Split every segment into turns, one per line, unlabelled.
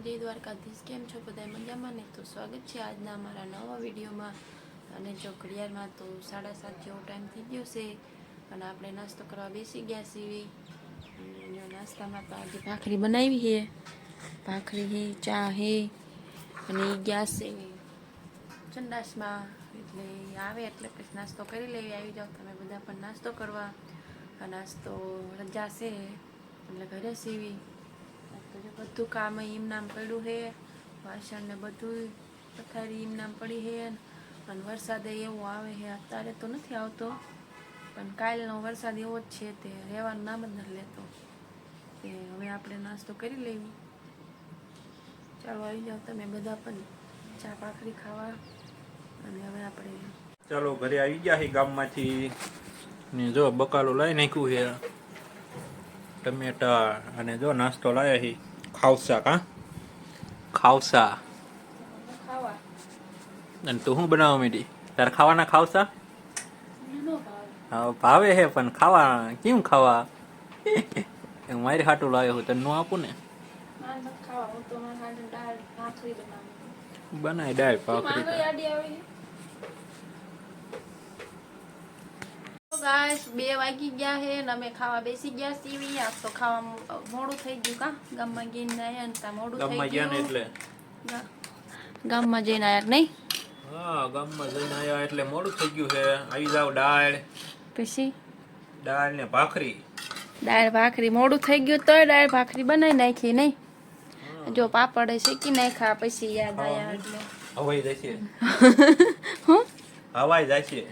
જય દ્વારકાધીશ. કેમ છો બધા? મજામાં ને? તો સ્વાગત છે આજના અમારા નવા વિડીયોમાં. અને જો ઘડિયાળમાં તો 7:30 જેવો ટાઈમ થઈ ગયો છે અને આપણે નાસ્તો કરવા બેસી ગયા છીએ. અને જો નાસ્તામાં તો આજે ભાખરી બનાવી છે, ભાખરી છે, ચા છે અને એ ગેસ છે સંડાસમાં, એટલે આવે એટલે પછી નાસ્તો કરી લેવી. આવી જાઓ તમે બધા પણ નાસ્તો કરવા. આ નાસ્તો રજા છે એટલે ઘરે સીવી તો જો બધું કામ એમ નામ પડ્યું છે, વાસણ ને બધું પથારી એમ નામ પડી છે. અને વરસાદ એવો આવે છે, અત્યારે તો નથી આવતો પણ કાલનો વરસાદ એવો જ છે, તે રહેવાનું નામ જ નથી લેતો. તે હવે આપણે નાસ્તો કરી લેવી. ચાલો આવી જાઓ તમે બધા પણ ચા ભાખરી ખાવા. અને હવે આપણે
ચાલો ઘરે આવી ગયા છે ગામમાંથી ને જો બકાલું લાવી નાખ્યું છે, ટમેટા અને જો નાસ્તો લાવ્યા છે ખાવસા. ખાવસા.
ખાવા
અને તું શું બનાવવા માંડી? તારે ખાવાના ખાવસા? હા ભાવે છે પણ ખાવા કેમ ખાવા? મારી હાટું લાવ્યો હું, તને ન આપું ને. બનાય દાળ ભાખરી.
ગાઈસ 2 વાગી ગયા છે અને અમે ખાવા બેસી ગયા છીએ. આજ તો ખાવા મોડું થઈ ગયું. ગામમાં જઈને આયા ને તા મોડું થઈ ગયું.
એટલે
ગામમાં જઈને આયા નહીં?
હા, ગામમાં જઈને આયા એટલે મોડું થઈ ગયું છે. આવી જાવ. દાળ,
પછી
દાળ ને ભાખરી.
દાળ ભાખરી મોડું થઈ ગયું તોય દાળ ભાખરી બનાવી નાખી નહીં. જો પાપડ શેકી નાખ્યા પછી યાદ આયા એટલે
હવાઈ જશે.
હું
હવાઈ જશે.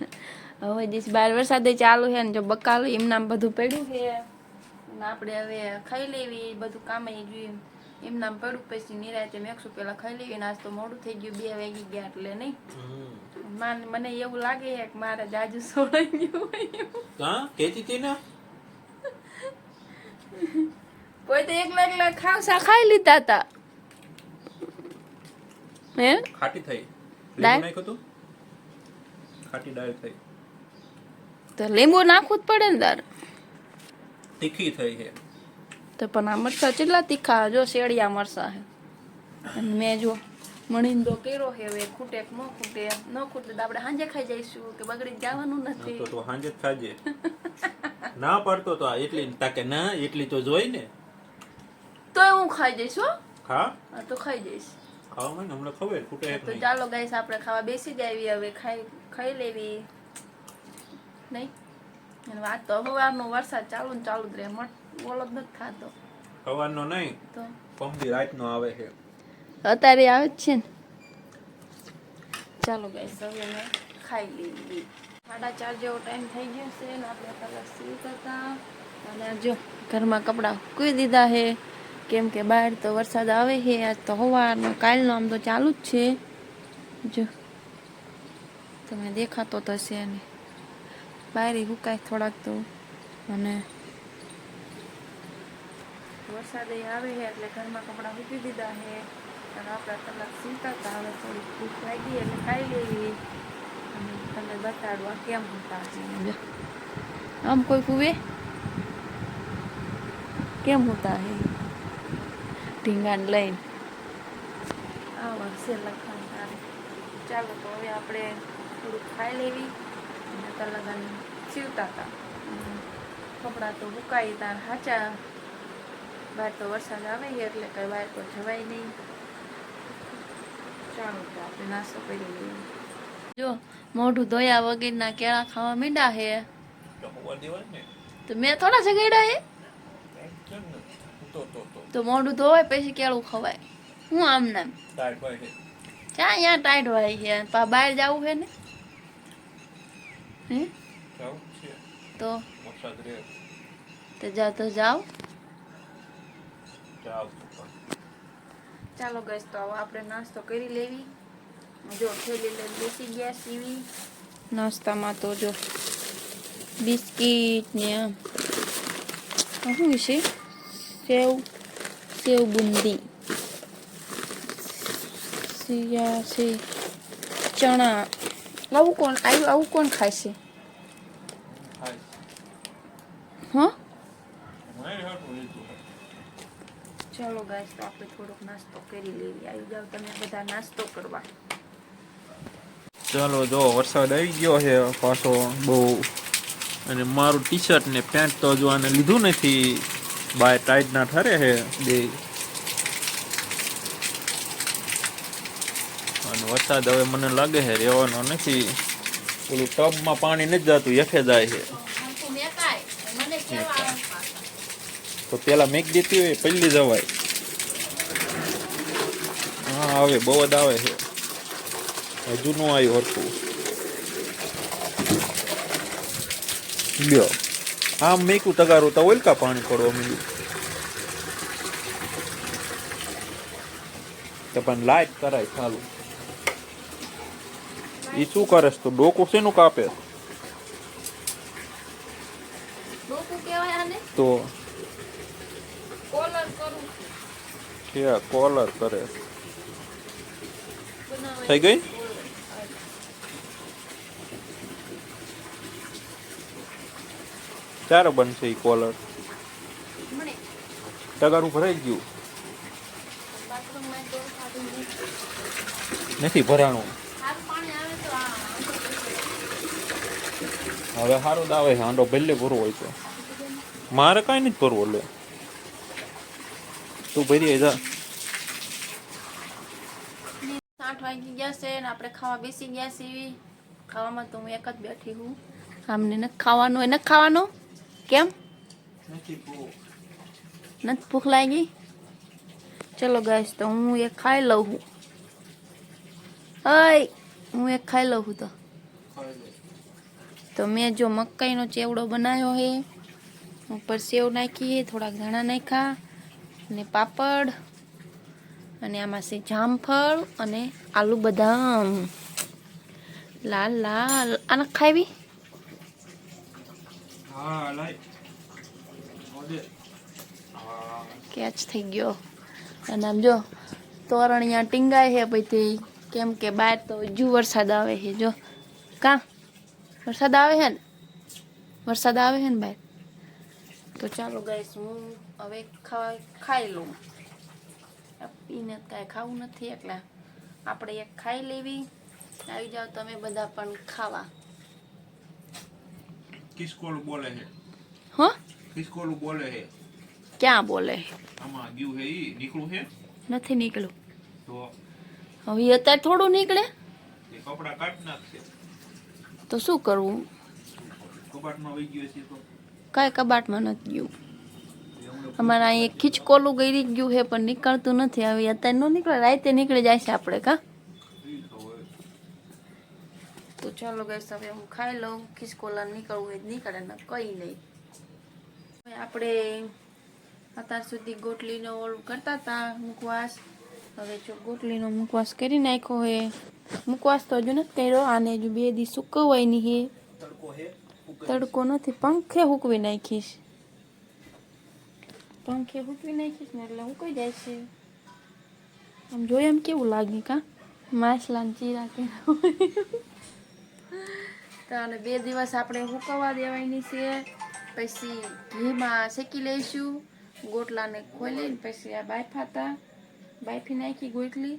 હવે દિવસ બાર વરસાદ ચાલુ છે ને જો બકાલું એમ નામ બધું પડ્યું છે અને આપણે હવે ખાઈ લેવી. બધું કામ જોઈએ એમ નામ પડ્યું પછી નિરાતે મેકશું પેલા ખાઈ લેવી. આજ તો મોડું થઈ ગયું, 2 વાગી ગયા એટલે નહીં. મને એવું લાગે છે કે મારે જાજુ સોળાઈ ગયું.
કેતી હતી ને
કોઈ તો એકલા ખાવસા ખાઈ લીધા હતા. હે
ખાટી થઈ
દાળ
નાખ્યું તું, ખાટી દાળ થઈ
તો લીંબુ નાખવું જ પડે ને તાર.
તીખી થઈ છે
તો પણ આ મરચા કેટલા તીખા, જો શેડિયા મરચા છે. અને મેં જો મણીંદો કર્યો છે, હવે ખૂટે કે ન ખૂટે. ન ખૂટે તો આપણે સાંજે ખાઈ જઈશું કે બગડી જવાનું નથી.
તો સાંજે જ ખાજે. ના પડતો તો એટલી તાકે ના એટલી તો જોઈ ને.
તોય હું ખાઈ જઈશ હો.
હા
તો ખાઈ જઈશ.
ખાવા મને હમણાં ખબર ખૂટે
તો ચાલો ગાઈસ આપણે ખાવા બેસી જાવી. હવે ખાઈ લેવી નહીં. અને વાત તો સવારનો વરસાદ ચાલુ ને ચાલુ જ રહે, બોલો જ નથી ખાતો.
સવારનો નહીં
તો
પમદી રાતનો આવે છે.
અત્યારે આવે જ છે ને. ચાલો ગાઈસ હવે અમે ખાઈ લેવી. 4:30 જેવો ટાઈમ થઈ ગયો છે ને આપણે કલાક સીવતા હતા. અને જો ઘરમાં કપડાં સૂકવી દીધા છે કેમ કે બહાર તો વરસાદ આવે છે. આજ તો સવારનો, કાલનો આમ તો ચાલુ જ છે. જો તમે દેખાતો તો હશે ને બહાર સુકાય થોડાક તો. અને વરસાદ આવે છે એટલે ઘરમાં કપડાં મૂકી દીધા છે અને આપણે કલાક સીવતા હતા. હવે થોડીક ભૂખ લાગી એટલે ખાઈ લેવી અને તમને બતાડવા કેમ હોતા છે. આમ કોઈ કુવે કેમ હોતા હે ઢીંગાને લઈને આવા છે લખાણ તારે. ચાલો તો હવે આપણે થોડુંક ખાઈ લેવી. અને કલાક સીવતા હતા, કપડાં તો સુકાઈ તાર સાચા. બહાર તો વરસાદ આવે છે એટલે કઈ બહાર તો જવાય નહીં. ચાલો તો આપણે નાસ્તો કરી લઈએ. જો મોઢું ધોયા વગરના કેળા ખાવા માંડ્યા છે. તો મેં થોડા જગાડ્યા હે. તો મોઢું ધોવાય પછી કેળું ખવાય. હું આમ નામ ક્યાં અહીંયા ટાઈટ હોય છે. બહાર જવું છે ને. હે તો જાઓ. ચાલો ગઈશ તો આપણે નાસ્તો કરી લેવી. જો થેલી લઈને બેસી ગયા સીવી. નાસ્તામાં તો જો બિસ્કીટ ને આમ શું છે, સેવ બુંદી, સિયા છે, ચણા. આવું કોણ ખાય છે? હા ચાલો ગાઈસ, તો આપણે થોડોક નાસ્તો કરી લઈએ. આવી જાવ તમે બધા નાસ્તો કરવા.
ચાલો જો વરસાદ આવી ગયો છે પાછો બહુ, અને મારું ટી શર્ટ ને પેન્ટ તો હજુ આને લીધું નથી, બાય ટાઈટ ના ઠરે છે બે. અને વરસાદ હવે મને લાગે છે રહેવાનો નથી. પેલું ટબમાં પાણી નથી જતું, હેઠે જાય છે. તો પેલા મેક દેતી હોય પહેલી જવાય. હા આવે, બહુ જ આવે છે. હજુ નું આવ્યું હતું. લ્યો આમ મેકું તગારું તો ઓલકા પાણી પડવા મળ્યું. તો પણ લાઈટ કરાય ચાલુ. એ શું કરે છે? તો ડોકું શેનું કાપે? તો કોલર કરે. થઈ ગઈ? ક્યારે બનશે એ કોલર? તગારું ભરાઈ ગયું નથી ભરાણું. હવે સારું જ આવે છે. આંડો ભલે ભરવો હોય તો. મારે કઈ નથી ભરવું. લે તું ભરી જા.
8 વાગી ગયા છે ને આપણે ખાવા બેસી ગયા છીએ. ખાવામાં તો હું એક જ બેઠી હું. આમને નથી ખાવાનું, એ નથી ખાવાનું. કેમ નથી ભૂખ લાગી? ચલો ગાઈસ, તો હું એક ખાઈ લઉં છું. હું એક ખાઈ લઉં છું. તો મેં જો મકાઈનો ચેવડો બનાવ્યો છે. ઉપર સેવ નાખી, થોડાક ધાણા નાખ્યા અને પાપડ, અને આમાં છે જામફળ અને આલુ બદામ. લાલ લાલ. આને ખાવી? કેચ થઈ ગયો. અને આમ જો તોરણિયા ટીંગાય છે પછી, કેમ કે બહાર તો હજુ વરસાદ આવે છે. જો કા વરસાદ આવે છે ને, વરસાદ આવે છે ને બહાર. તો ચાલો ગાઈસ, હું હવે ખાઈ લઉં. પીને કાંઈ ખાવું નથી એટલે આપણે એક ખાઈ લેવી. આવી જાવ તમે બધા પણ ખાવા.
કિસકોલું બોલે છે.
હા,
કિસકોલું બોલે છે.
ક્યાં બોલે?
આમાં ગયું છે ઈ નીકળું છે?
નથી નીકળ્યું.
તો
હવે અત્યારે થોડું નીકળે.
એ કપડા કાઢ નાખશે
તો શું કરવું?
કબાટમાં વહી ગયું છે. તો
કાંઈ કબાટમાં નથી ગયું. અમારા અહીં ખીચકોલું ગઈ ગયું છે પણ નીકળતું નથી. હવે અત્યારે ન નીકળે, રાતે નીકળી જાય છે આપણે. કા તો ચાલો ગાઈસ, હવે હું ખાઈ લઉં. ખીચકોલા નીકળવું એ જ નીકળે ને કઈ નહીં. આપણે અત્યાર સુધી ગોટલીનો ઓલું કરતા હતા મુખવાસ. હવે જો ગોટલીનો મુખવાસ કરી નાખ્યો હે. મુખવાસ તો હજુ નથી કર્યો. આને હજુ 2 દી સુકવવાની છે. તડકો નથી, પંખે હૂકવી નાખીશ. પંખે હૂકવી નાખીશ ને એટલે હુકાઈ જાય છે. આમ જોઈએ એમ કેવું લાગે? કા માછલાને ચીરા કર્યા તો આને 2 દિવસ આપણે હુકવવા દેવાની છે. પછી ઘીમાં શેકી લઈશું. ગોટલાને ખોલીને પછી આ બાફી નાખી ગોટલી.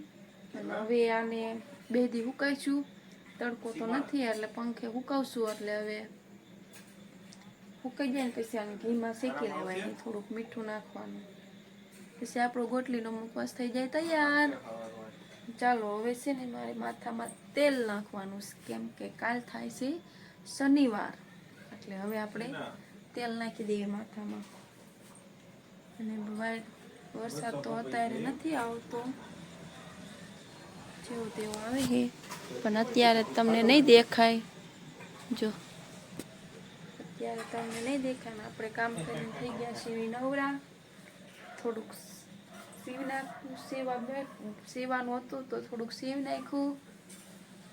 અને હવે આને 2 દી હુકાઈશું. તડકો તો નથી એટલે પંખે હુકાવશું. એટલે હવે હુકાઈ જાય ને પછી આને ઘીમાં શેકી લેવાય. થોડુંક મીઠું નાખવાનું. પછી આપણો ગોટલીનો મુખવાસ થઈ જાય તૈયાર. ચાલો હવે છે ને મારે માથામાં તેલ નાખવાનું, કેમ કે કાલ થાય છે શનિવાર. એટલે હવે આપણે તેલ નાખી દઈએ માથામાં. અને વરસાદ તો અત્યારે નથી આવતો, જેવો તેવો આવે છે પણ અત્યારે તમને નહીં દેખાય. જો અત્યારે તમને નહીં દેખાય ને આપણે કામ કરીને થઈ ગયા છીએ નવરા. થોડુંક સીવી નાખવું, સેવાનું હતું તો થોડુંક સીવી નાખ્યું.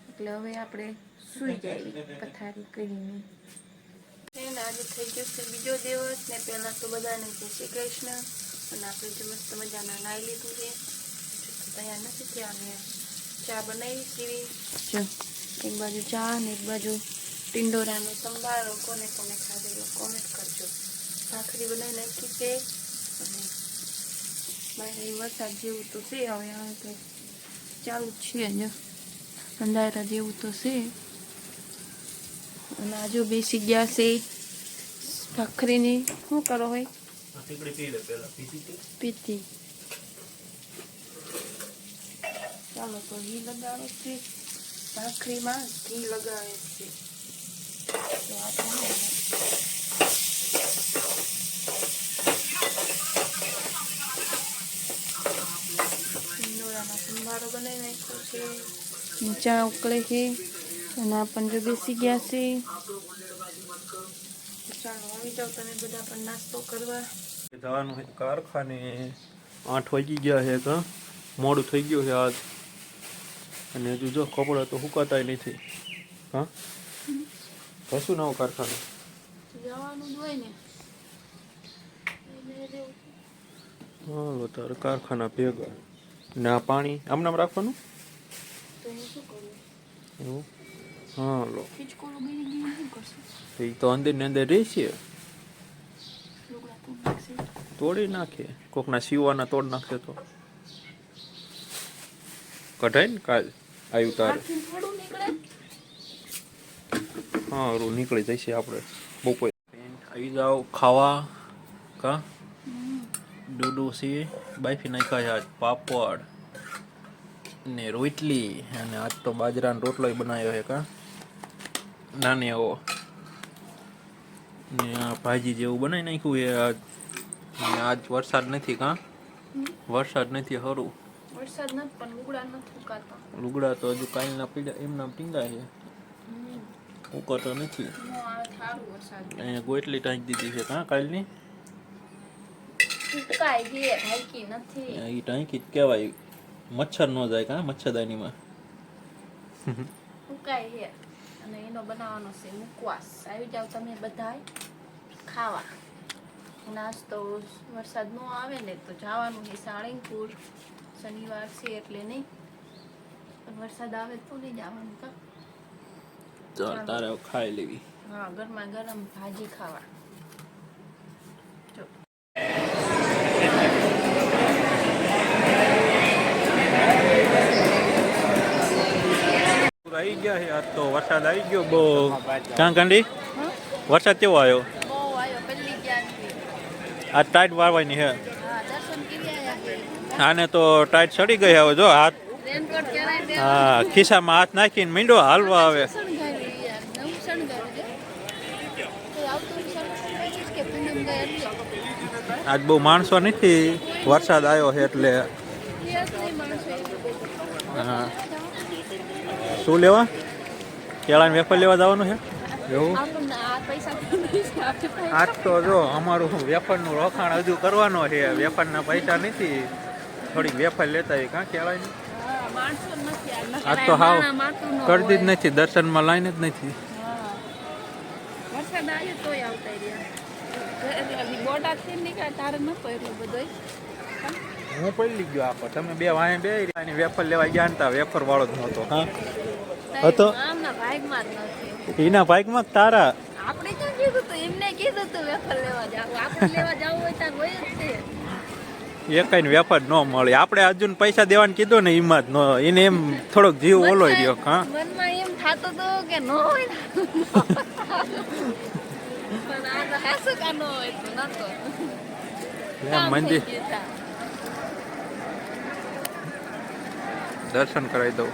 એટલે હવે આપણે સૂઈ જાય પથારી કરીને. આજે થઈ ગયો છે બીજો દિવસ ને. પહેલા તો બધાને જય શ્રી કૃષ્ણ. અને આપણે જો મસ્ત મજાના નાઈ લીધું છે. તૈયાર નથી થયા ને ચા બનાવી સીવી. જો એક બાજુ ચા ને એક બાજુ ટિંડોરાનો સંભારો. કોને કોને ખાધેલો કોમેન્ટ કરજો. ભાખરી બનાવી નાખી છે અને બાય વરસાદ જેવું તો છે હવે તો ચાલુ જ છે જો અંધારા જેવું તો છે અને આજુ બેસી ગયા છે ભાખરીની શું કરો હોય પીતી ચાલો તો ઘી લગાવે છે ભાખરીમાં ઘી લગાવે છે તો આપણે સંભારો બનાવી નાખ્યો છે ચા ઉકળે છે અને આપણને જો બેસી ગયા છે ચાલો આવી જાઓ તમે બધા પણ નાસ્તો કરવા
જવાનું હોય કારખાને 8 વાગી ગયા છે કા મોડું થઈ ગયું છે આજ અને હજુ જો કપડાં તો સુકાતા નથી હા કશું નવું કારખાને
જવાનું જ હોય ને
હાલો તારે કારખાના ભેગા ના પાણી આમ નામ રાખવાનું
તો હું શું કરું
એવું હાલો
ખીચકોલું ગીરી ગીરી શું કરશું
એ તો અંદર ને અંદર રહેશે
લુગડા તો નાખશે
તોડી નાખે કોકના સીવાના તોડ નાખે તો કઢાય ને કાલ આવ્યું તારે
આથી થોડું નીકળે
હા રૂ નીકળી જશે આપણે બપોર આવી જાઓ ખાવા કા ડૂડું છે બાફી નાખ્યા છે આજ પાપડ ને રોટલી અને આજ તો બાજરાનો રોટલો બનાવ્યો છે કા નાની એવો ને આ ભાજી જેવું બનાવી નાખ્યું છે આજ ને આજ વરસાદ નથી કા વરસાદ નથી ખરું
વરસાદ નથી પણ લુગડા નથી સુકાતા
લુગડા તો હજુ કાલના પીડા એમના ટીંગા છે ઉકળતો નથી
નો આવે સારું વરસાદ
અહીંયા ગોટલી ટાંકી દીધી છે કા કાલની
સુકાય છે ભાઈકી નથી
એ ટાંકી જ કહેવાય મચ્છર ન જાય કા મચ્છરદાનીમાં
સુકાય છે અને એનો બનાવવાનો છે મુકવાસ આવી જાવ તમે બધાય ખાવા નાસ્તો વરસાદ નો આવે ને તો જવાનું છે સાળંગપુર શનિવાર છે એટલે નહીં પણ વરસાદ આવે તો નહીં જવાનું કા
ચાલ તારે ખાઈ લેવી
હા ગરમા ગરમ ભાજી ખાવા જો
આવી ગયા છે આજ તો વરસાદ આવી ગયો બહુ ક્યાં કાંડી વરસાદ કેવો આવ્યો
બહુ આવ્યો પહેલી ગયા
આ ટાઈટ વાળવાની છે
હા દર્શન કર્યા
આને તો ટાઈટ સડી ગઈ હવે જો હાથ
રેનકોટ પહેરાય દે
હા ખિસ્સામાં હાથ નાખીને મીંડો હાલવા આવે
શણગાર્યું યાર નવું શણગાર્યું છે તો આવતું શણગાર્યું કે પૂનમ ગયા એટલે
આજ બહુ માણસો નથી વરસાદ આવ્યો છે એટલે
યાર નહીં માણસો
હા શું લેવા કેળાને વેફર લેવા જવાનું છે એવું
આપણને આ પૈસા આપણે
આજ તો જો અમારું વેફરનું રોકાણ હજુ કરવાનો છે વેફરના પૈસા નથી થોડીક વેફર લેતા હોય કાં કેળાની
હા માણસો નથી
આજ તો હાવ કરતી જ નથી દર્શનમાં લાઈન જ નથી
વરસાદ આવ્યો તોય આવતા રહ્યા બોટાદ થી નીકળ્યા તારે નતો એટલો બધો
હું પડી ગયો આખો તમે બે વાંહે બે વેફર લેવા ગયા હતા વેફર વાળો જ નહોતો હા હતો
આમના ભાગમાં જ નથી
એના બાઇકમાં તારા
આપણે ક્યાં કીધું તું એમને કીધું તું વેફર લેવા જાવ આપણે લેવા જવું હોય ત્યાં હોય જ તે
એકાઈને વેફર ન મળે આપણે અર્જુન પૈસા દેવાનું કીધું ને એમાં જ ન એને એમ થોડોક જીવ ઓલો રહ્યો હા
મનમાં એમ થતું હતું કે ન હોય પણ આ તો હાસુ કા ન હોય તો નતો
મંદિર દર્શન કરાવી દઉં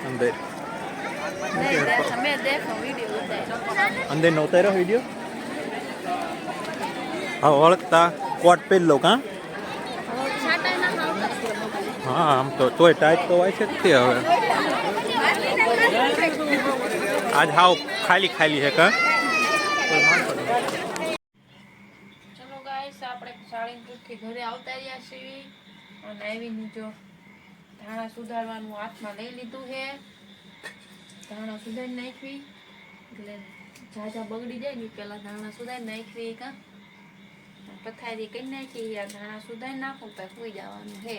અંદર
નહીં દેખો મેં દેખો વિડીયો ઉતાર્યો
અંદર નો ઉતાર્યો વિડીયો હા ઓળખતા કોટ પહેરી લઉં કાં
છાંટા ના આવતા
હા આમ તો તોય ટાઈટ તો હોય છે જ તે હવે આજ હાવ ખાલી ખાલી છે કાં
ચલો ગાઈસ આપણે સાળંગપુરથી ઘરે આવતા રહ્યા છીએ અને આવીને જો ધાણા સુધારવાનું હાથમાં લઈ લીધું છે ધાણા સુધારી નાખવી એટલે ઝાઝા બગડી જાય ને પેલા ધાણા સુધારી નાખવી કાં પથારી કરી નાખી યાર ધાણા સુધારી નાખું તો સુઈ જવાનું છે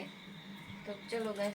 તો ચલો ગાઈસ